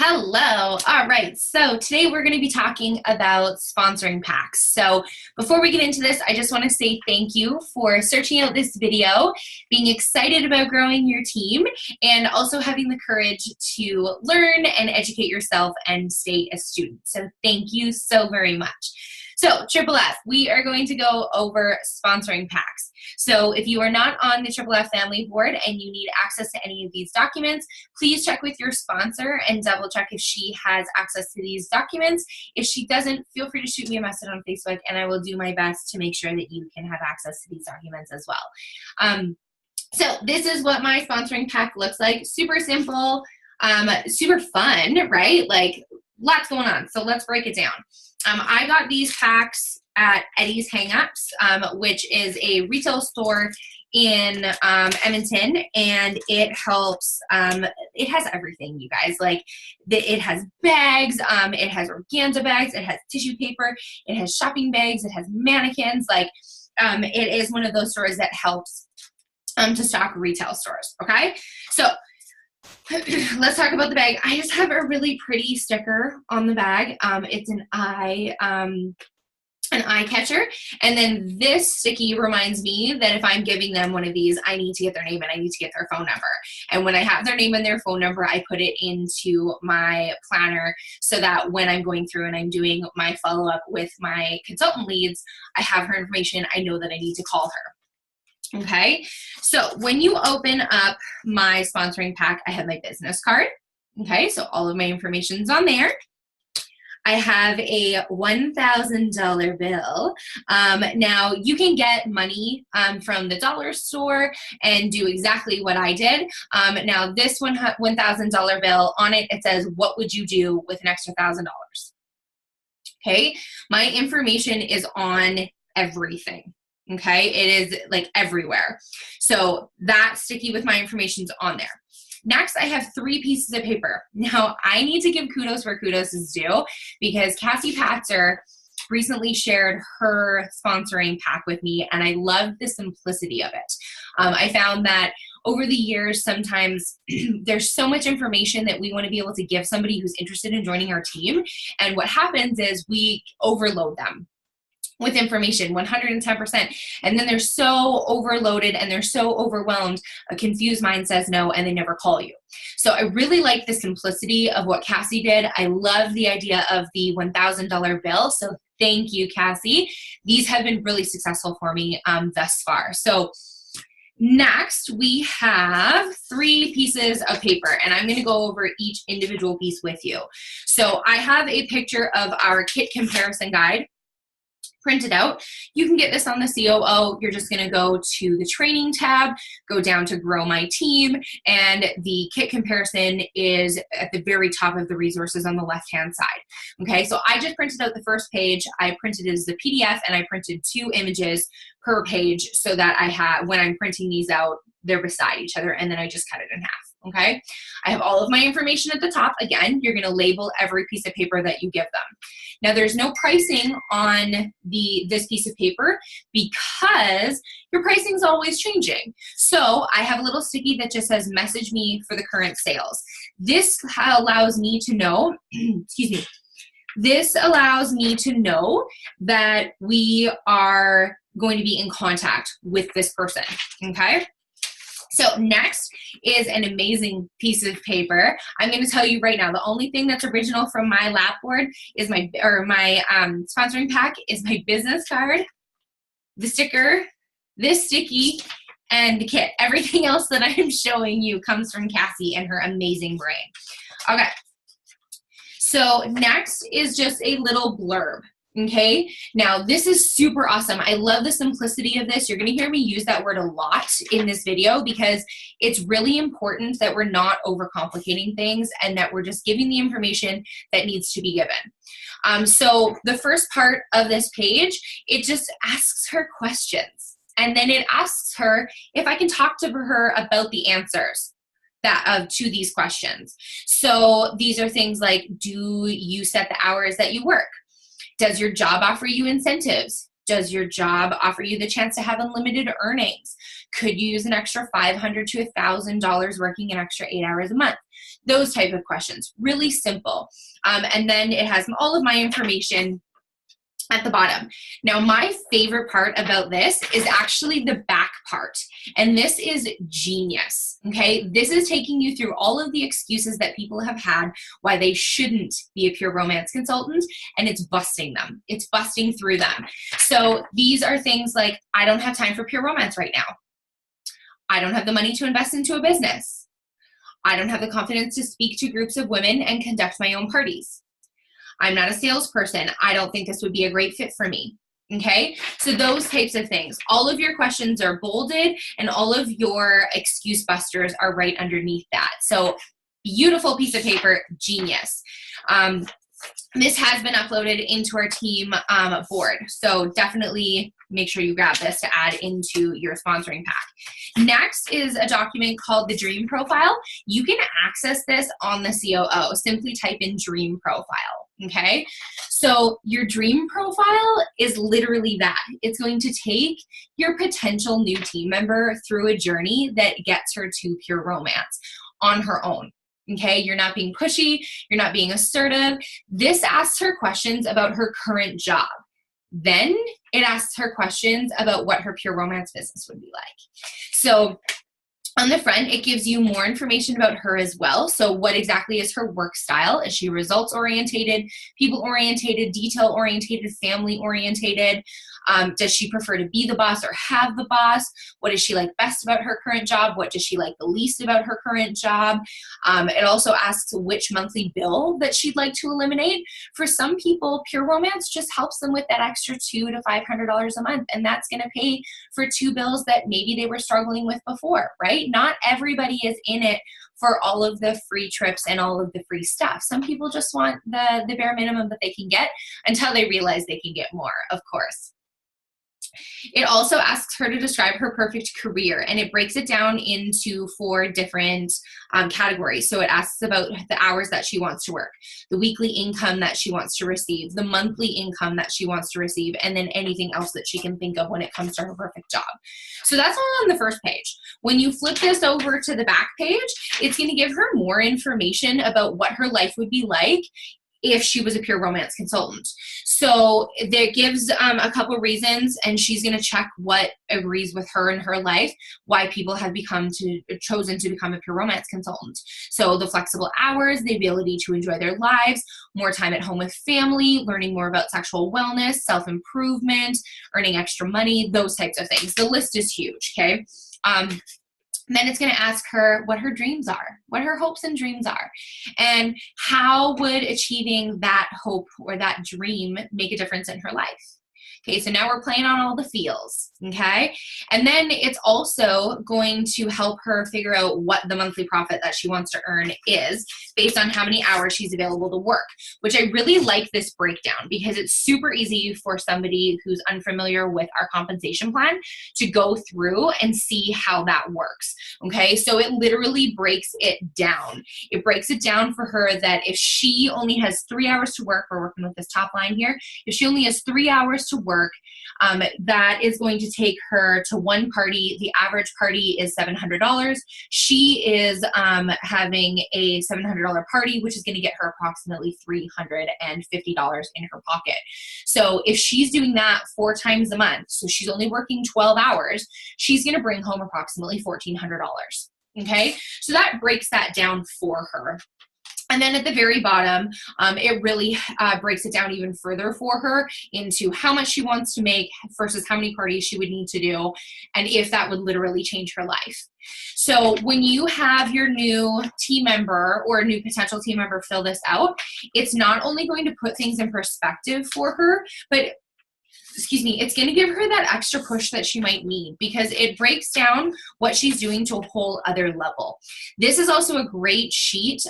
Hello. All right. So today we're going to be talking about sponsoring packs. So before we get into this, I just want to say thank you for searching out this video, being excited about growing your team, and also having the courage to learn and educate yourself and stay a student. So thank you so very much. So Triple F, we are going to go over sponsoring packs. So if you are not on the Triple F family board and you need access to any of these documents, please check with your sponsor and double check if she has access to these documents. If she doesn't, feel free to shoot me a message on Facebook and I will do my best to make sure that you can have access to these documents as well. So this is what my sponsoring pack looks like. Super simple, super fun, right? Like lots going on. So let's break it down. I got these packs at Eddie's Hang-Ups, which is a retail store in Edmonton, and it helps, it has everything, you guys. Like, it has bags, it has organza bags, it has tissue paper, it has shopping bags, it has mannequins. Like, it is one of those stores that helps to stock retail stores, okay? So let's talk about the bag. I just have a really pretty sticker on the bag. It's an eye catcher. And then this sticky reminds me that if I'm giving them one of these, I need to get their name and I need to get their phone number. And when I have their name and their phone number, I put it into my planner so that when I'm going through and I'm doing my follow-up with my consultant leads, I have her information. I know that I need to call her. Okay, so when you open up my sponsoring pack, I have my business card. Okay, so all of my information's on there. I have a $1,000 bill. Now, you can get money from the dollar store and do exactly what I did. Now, this $1,000 bill, on it, it says, what would you do with an extra $1,000? Okay, my information is on everything. Okay, it is like everywhere. So that sticky with my information's on there. Next, I have 3 pieces of paper. Now, I need to give kudos where kudos is due because Cassie Patzer recently shared her sponsoring pack with me, and I love the simplicity of it. I found that over the years, sometimes there's so much information that we want to be able to give somebody who's interested in joining our team, and what happens is we overload them with information, 110%. And then they're so overloaded and they're so overwhelmed, a confused mind says no, and they never call you. So I really like the simplicity of what Cassie did. I love the idea of the $1,000 bill. So thank you, Cassie. These have been really successful for me thus far. So next, we have 3 pieces of paper, and I'm going to go over each individual piece with you. So I have a picture of our kit comparison guide printed out. You can get this on the COO. You're just going to go to the training tab, go down to grow my team, and the kit comparison is at the very top of the resources on the left-hand side. Okay, so I just printed out the first page. I printed it as a PDF, and I printed 2 images per page so that I have, when I'm printing these out, they're beside each other, and then I just cut it in half. Okay, I have all of my information at the top. Again, you're going to label every piece of paper that you give them. Now, there's no pricing on this piece of paper because your pricing is always changing. So I have a little sticky that just says, message me for the current sales. This allows me to know, excuse me, this allows me to know that we are going to be in contact with this person, okay? So next is an amazing piece of paper. I'm going to tell you right now, the only thing that's original from my lap board is my sponsoring pack is my business card, the sticker, this sticky, and the kit. Everything else that I'm showing you comes from Cassie and her amazing brain. Okay. So next is just a little blurb. Okay, now this is super awesome. I love the simplicity of this. You're going to hear me use that word a lot in this video because it's really important that we're not overcomplicating things and that we're just giving the information that needs to be given. So the first part of this page, it just asks her questions. And then it asks her if I can talk to her about the answers to these questions. So these are things like, do you set the hours that you work? Does your job offer you incentives? Does your job offer you the chance to have unlimited earnings? Could you use an extra $500 to $1,000 working an extra 8 hours a month? Those type of questions, really simple. And then it has all of my information at the bottom. Now, my favorite part about this is actually the back part, and this is genius, okay? This is taking you through all of the excuses that people have had why they shouldn't be a pure romance consultant, and it's busting them. It's busting through them. So these are things like, I don't have time for pure romance right now. I don't have the money to invest into a business. I don't have the confidence to speak to groups of women and conduct my own parties. I'm not a salesperson. I don't think this would be a great fit for me. Okay, so those types of things. All of your questions are bolded and all of your excuse busters are right underneath that. So beautiful piece of paper, genius. This has been uploaded into our team board. So definitely make sure you grab this to add into your sponsoring pack. Next is a document called the Dream Profile. You can access this on the COO. Simply type in Dream Profile. Okay, so your dream profile is literally that. It's going to take your potential new team member through a journey that gets her to pure romance on her own. Okay, you're not being pushy, you're not being assertive. This asks her questions about her current job. Then it asks her questions about what her pure romance business would be like. So on the front, it gives you more information about her as well. So what exactly is her work style? Is she results-orientated, people-orientated, detail-orientated, family-orientated? Does she prefer to be the boss or have the boss? What does she like best about her current job? What does she like the least about her current job? It also asks which monthly bill that she'd like to eliminate. For some people, pure romance just helps them with that extra $200 to $500 a month, and that's going to pay for 2 bills that maybe they were struggling with before, right? Not everybody is in it for all of the free trips and all of the free stuff. Some people just want the bare minimum that they can get until they realize they can get more, of course. It also asks her to describe her perfect career, and it breaks it down into 4 different categories. So it asks about the hours that she wants to work, the weekly income that she wants to receive, the monthly income that she wants to receive, and then anything else that she can think of when it comes to her perfect job. So that's all on the first page. When you flip this over to the back page, it's going to give her more information about what her life would be like if she was a pure romance consultant. So that gives a couple reasons, and she's going to check what agrees with her in her life, why people have chosen to become a pure romance consultant. So the flexible hours, the ability to enjoy their lives, more time at home with family, learning more about sexual wellness, self-improvement, earning extra money, those types of things. The list is huge, okay? Then it's going to ask her what her dreams are, what her hopes and dreams are, and how would achieving that hope or that dream make a difference in her life. Okay, so now we're playing on all the feels, okay? And then it's also going to help her figure out what the monthly profit that she wants to earn is based on how many hours she's available to work, which I really like this breakdown because it's super easy for somebody who's unfamiliar with our compensation plan to go through and see how that works, okay? So it literally breaks it down. It breaks it down for her that if she only has 3 hours to work, we're working with this top line here, if she only has 3 hours to work, that is going to take her to one party. The average party is $700. She is having a $700 party, which is going to get her approximately $350 in her pocket. So if she's doing that 4 times a month, so she's only working 12 hours, she's going to bring home approximately $1,400. Okay, so that breaks that down for her. And then at the very bottom, it really breaks it down even further for her into how much she wants to make versus how many parties she would need to do, and if that would literally change her life. So when you have your new team member or a new potential team member fill this out, it's not only going to put things in perspective for her, but it's going to give her that extra push that she might need because it breaks down what she's doing to a whole other level. This is also a great sheet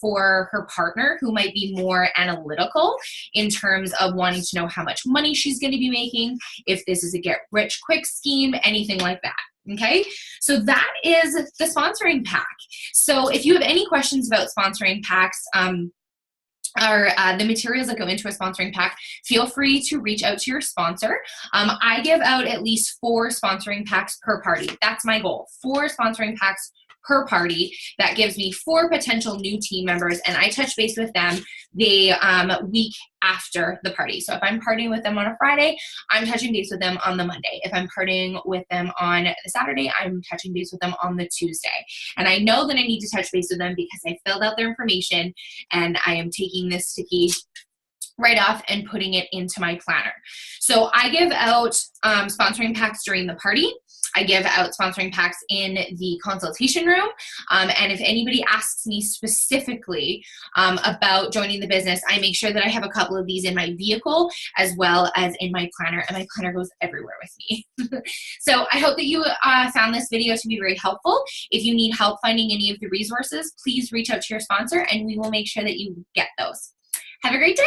for her partner who might be more analytical in terms of wanting to know how much money she's going to be making, if this is a get rich quick scheme, anything like that. Okay, so that is the sponsoring pack. So if you have any questions about sponsoring packs, or the materials that go into a sponsoring pack, feel free to reach out to your sponsor. I give out at least 4 sponsoring packs per party. That's my goal, 4 sponsoring packs per party. That gives me 4 potential new team members, and I touch base with them the week after the party. So if I'm partying with them on a Friday, I'm touching base with them on the Monday. If I'm partying with them on the Saturday, I'm touching base with them on the Tuesday. And I know that I need to touch base with them because I filled out their information and I am taking this sticky right off and putting it into my planner. So I give out sponsoring packs during the party. I give out sponsoring packs in the consultation room. And if anybody asks me specifically about joining the business, I make sure that I have a couple of these in my vehicle as well as in my planner, and my planner goes everywhere with me. So I hope that you found this video to be very helpful. If you need help finding any of the resources, please reach out to your sponsor and we will make sure that you get those. Have a great day.